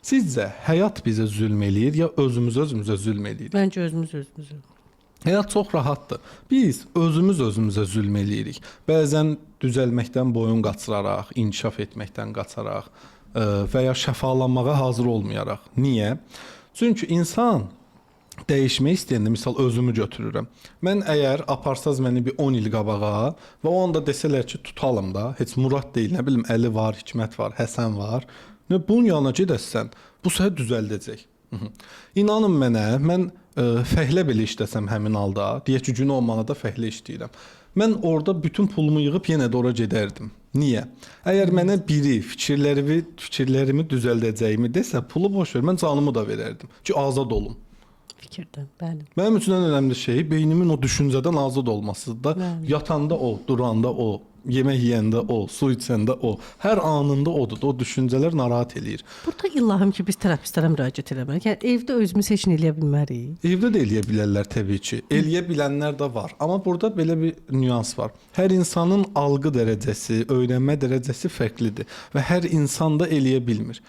Sizcə həyat bizə zülm eləyir ya özümüzə zülm eləyirik? Məncə özümüzə. Həyat çox rahatdır. Biz özümüzə zülm eləyirik. Bəzən düzəlməkdən boyun qaçıraraq, inkişaf etməkdən qaçaraq və ya şəfalanmağa hazır olmayaraq. Niyə? Çünki insan dəyişmək istəyəndə, misal özümü götürürəm. Mən əgər aparsaz məni bir 10 il qabağa və o anda desələr ki, tutalım da, heç Murad deyil, nə bilim Əli var, Hikmət var, Həsən var. Bunun yanına gedəsən, bu səni düzəldəcək. İnanın mənə, mən fəhlə belə işləsəm həmin halda, deyək ki, gün olmana da fəhlə işləyirəm. Mən orada bütün pulumu yığıb yenə də ora gedərdim. Niyə? Əgər mənə biri fikirlərimi düzəldəcəyimi desə, pulu boş ver, mən canımı da verərdim ki, azad olum. Fikirdən, bəli. Mənim üçün ən önəmli şey beynimin o düşüncədən azad olmasıdır da. Yatanda o, duranda o, yemək yeyəndə o, su içəndə o, hər anında odur. O düşüncələr narahat eləyir. Burada illahım ki, biz terapistlərə müraciət eləməliyik. Yəni evdə özümüz heç nə eləyə bilmərik. Evdə də eləyə bilərlər təbii ki. Eləyə bilənlər də var. Amma burada belə bir nüans var. Hər insanın algı dərəcəsi, öyrənmə dərəcəsi fərqlidir və hər insan da eləyə bilmir.